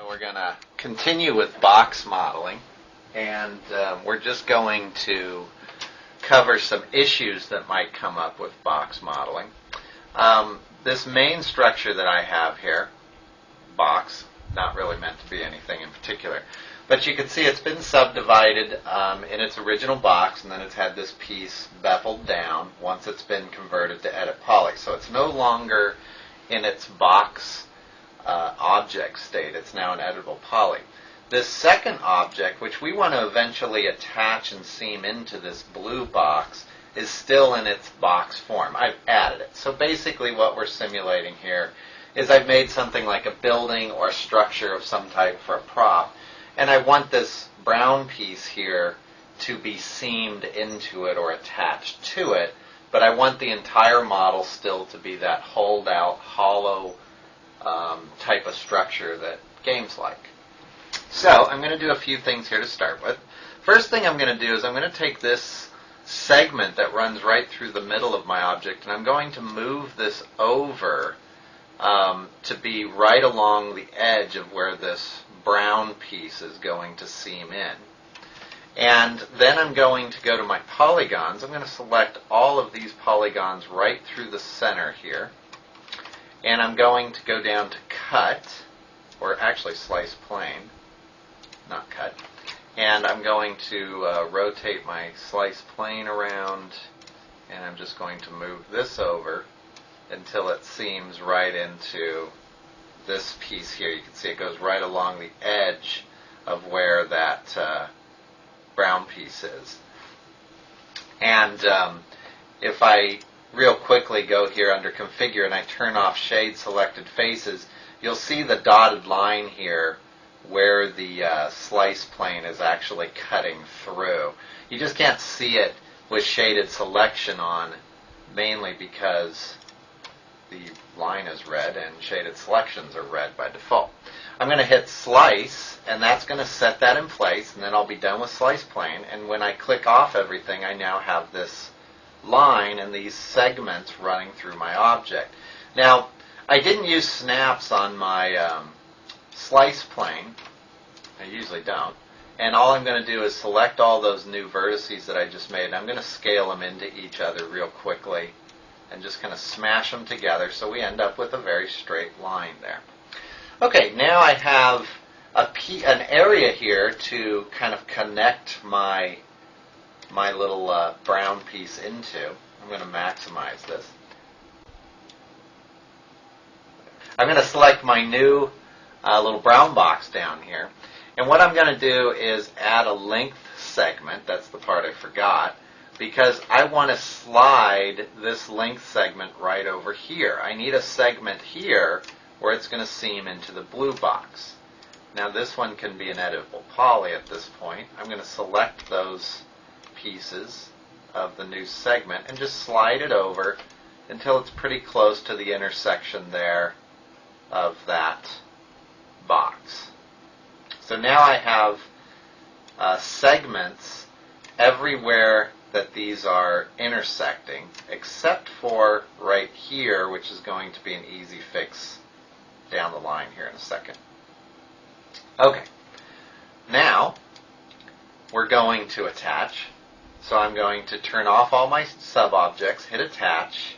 We're going to continue with box modeling, and we're just going to cover some issues that might come up with box modeling. This main structure that I have here, box, not really meant to be anything in particular, but you can see it's been subdivided in its original box, and then it's had this piece beveled down once it's been converted to edit poly. So it's no longer in its box object state. It's now an editable poly. This second object, which we want to eventually attach and seam into this blue box, is still in its box form. I've added it. So basically what we're simulating here is I've made something like a building or a structure of some type for a prop, and I want this brown piece here to be seamed into it or attached to it, but I want the entire model still to be that holed out, hollow type of structure that games like. So I'm going to do a few things here to start with. First thing I'm going to do is I'm going to take this segment that runs right through the middle of my object, and I'm going to move this over to be right along the edge of where this brown piece is going to seam in. And then I'm going to go to my polygons. I'm going to select all of these polygons right through the center here. And I'm going to go down to cut, or actually slice plane, not cut. And I'm going to rotate my slice plane around, and I'm just going to move this over until it seams right into this piece here. You can see it goes right along the edge of where that brown piece is. And if I real quickly go here under configure and I turn off shade selected faces, you'll see the dotted line here where the slice plane is actually cutting through. You just can't see it with shaded selection on, mainly because the line is red and shaded selections are red by default. I'm going to hit slice, and that's going to set that in place, and then I'll be done with slice plane. And when I click off everything, I now have this line and these segments running through my object. Now, I didn't use snaps on my slice plane. I usually don't. And all I'm going to do is select all those new vertices that I just made, and I'm going to scale them into each other real quickly and just kind of smash them together so we end up with a very straight line there. Okay, now I have an area here to kind of connect my little brown piece into. I'm going to maximize this. I'm going to select my new little brown box down here. And what I'm going to do is add a length segment. That's the part I forgot, because I want to slide this length segment right over here. I need a segment here where it's going to seam into the blue box. Now this one can be an editable poly at this point. I'm going to select those pieces of the new segment and just slide it over until it's pretty close to the intersection there of that box. So now I have segments everywhere that these are intersecting, except for right here, which is going to be an easy fix down the line here in a second. Okay, now we're going to attach. So I'm going to turn off all my sub-objects, hit attach.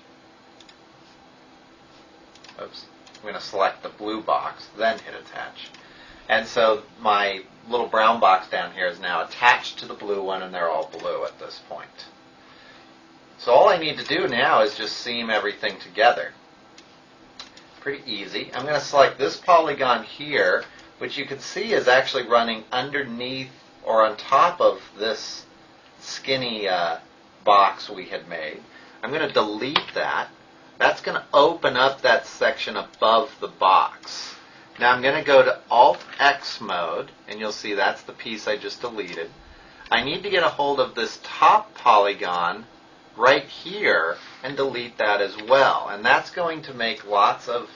Oops. I'm going to select the blue box, then hit attach. And so my little brown box down here is now attached to the blue one, and they're all blue at this point. So all I need to do now is just seam everything together. Pretty easy. I'm going to select this polygon here, which you can see is actually running underneath or on top of this skinny box we had made. I'm going to delete that. That's going to open up that section above the box. Now I'm going to go to Alt-X mode, and you'll see that's the piece I just deleted. I need to get a hold of this top polygon right here and delete that as well. And that's going to make lots of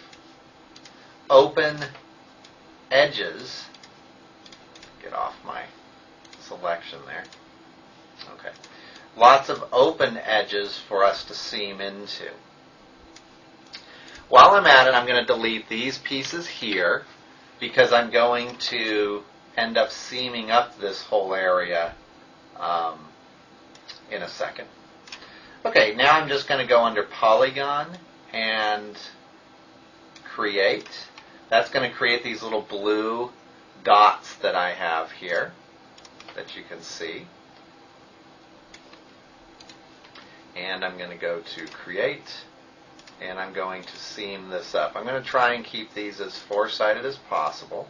open edges. Get off my selection there. Okay. Lots of open edges for us to seam into. While I'm at it, I'm going to delete these pieces here, because I'm going to end up seaming up this whole area in a second. Okay, now I'm just going to go under Polygon and Create. That's going to create these little blue dots that I have here that you can see. And I'm going to go to Create, and I'm going to seam this up. I'm going to try and keep these as four-sided as possible.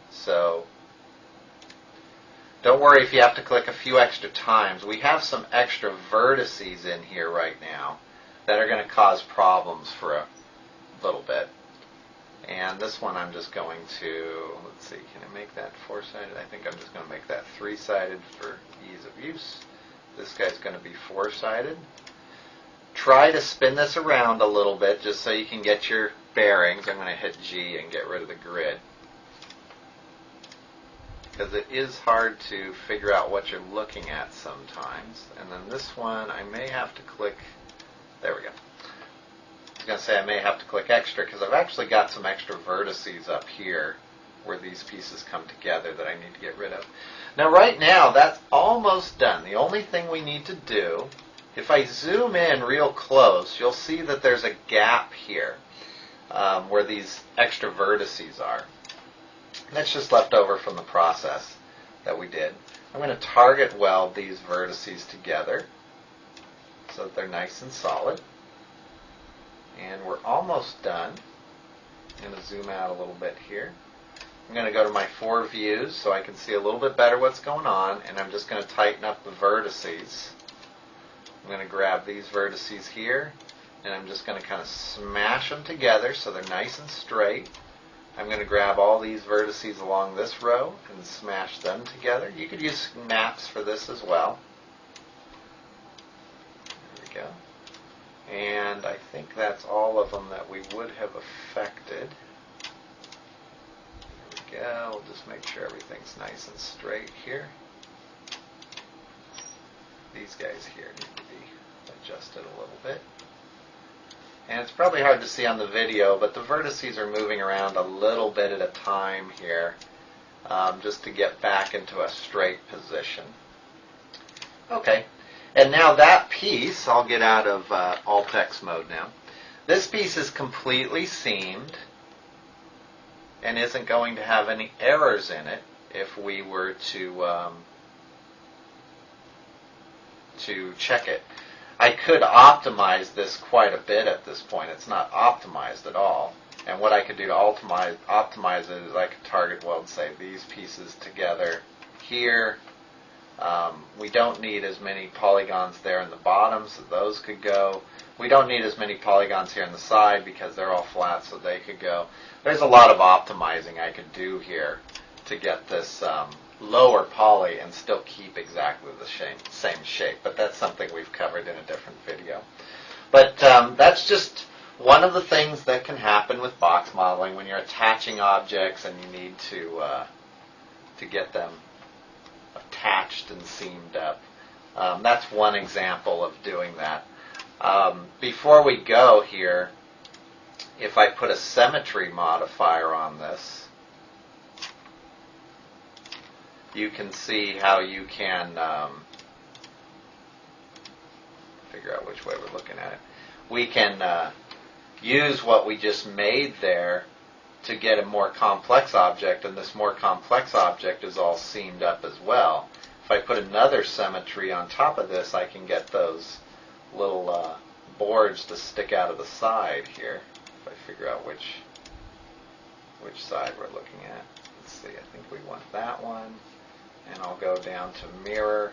So don't worry if you have to click a few extra times. We have some extra vertices in here right now that are going to cause problems for a little bit. And this one I'm just going to, let's see, can I make that four-sided? I think I'm just going to make that three-sided for ease of use. This guy's going to be four-sided. Try to spin this around a little bit just so you can get your bearings. I'm going to hit G and get rid of the grid, because it is hard to figure out what you're looking at sometimes. And then this one, I may have to click, there we go. I was going to say I may have to click extra because I've actually got some extra vertices up here where these pieces come together that I need to get rid of. Now right now that's almost done. The only thing we need to do, if I zoom in real close, you'll see that there's a gap here where these extra vertices are. And that's just left over from the process that we did. I'm going to target weld these vertices together so that they're nice and solid. And we're almost done. I'm going to zoom out a little bit here. I'm going to go to my four views so I can see a little bit better what's going on, and I'm just going to tighten up the vertices. I'm going to grab these vertices here, and I'm just going to kind of smash them together so they're nice and straight. I'm going to grab all these vertices along this row and smash them together. You could use maps for this as well. There we go. And I think that's all of them that we would have affected. There we go. We'll just make sure everything's nice and straight here. These guys here need to be adjusted a little bit. And it's probably hard to see on the video, but the vertices are moving around a little bit at a time here, just to get back into a straight position. Okay. And now that piece, I'll get out of Alt-X mode now. This piece is completely seamed and isn't going to have any errors in it if we were to check it. I could optimize this quite a bit at this point. It's not optimized at all. And what I could do to optimize it is I could target weld, say, these pieces together here. We don't need as many polygons there in the bottom, so those could go. We don't need as many polygons here on the side because they're all flat, so they could go. There's a lot of optimizing I could do here to get this lower poly and still keep exactly the same shape, but that's something we've covered in a different video. But that's just one of the things that can happen with box modeling when you're attaching objects and you need to get them attached and seamed up. That's one example of doing that. Before we go here, if I put a symmetry modifier on this, you can see how you can figure out which way we're looking at it. We can use what we just made there to get a more complex object, and this more complex object is all seamed up as well. If I put another symmetry on top of this, I can get those little boards to stick out of the side here. If I figure out which side we're looking at. Let's see, I think we want that one. And I'll go down to mirror,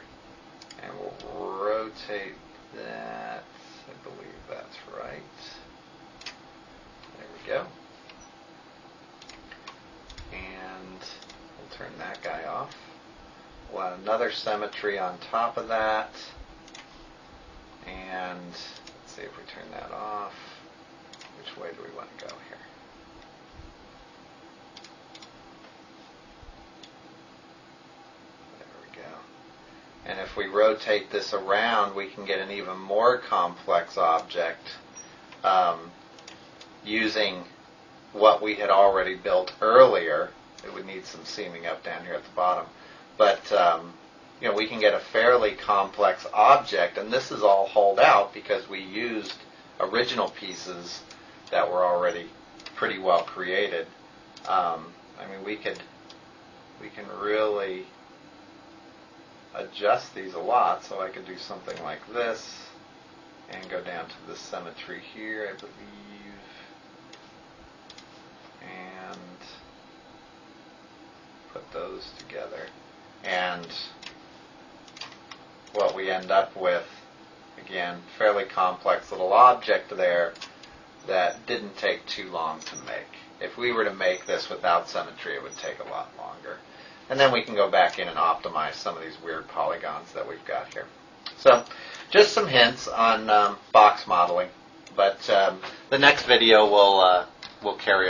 and we'll rotate that. I believe that's right. There we go. And we'll turn that guy off. We'll add another symmetry on top of that. And let's see if we turn that off. Which way do we want to go here? And if we rotate this around, we can get an even more complex object using what we had already built earlier. It would need some seaming up down here at the bottom. But we can get a fairly complex object, and this is all holed out because we used original pieces that were already pretty well created. We can really adjust these a lot, so I could do something like this and go down to the symmetry here, I believe, and put those together. And what we end up with, again, fairly complex little object there that didn't take too long to make. If we were to make this without symmetry, it would take a lot longer. And then we can go back in and optimize some of these weird polygons that we've got here. So just some hints on box modeling, but the next video will carry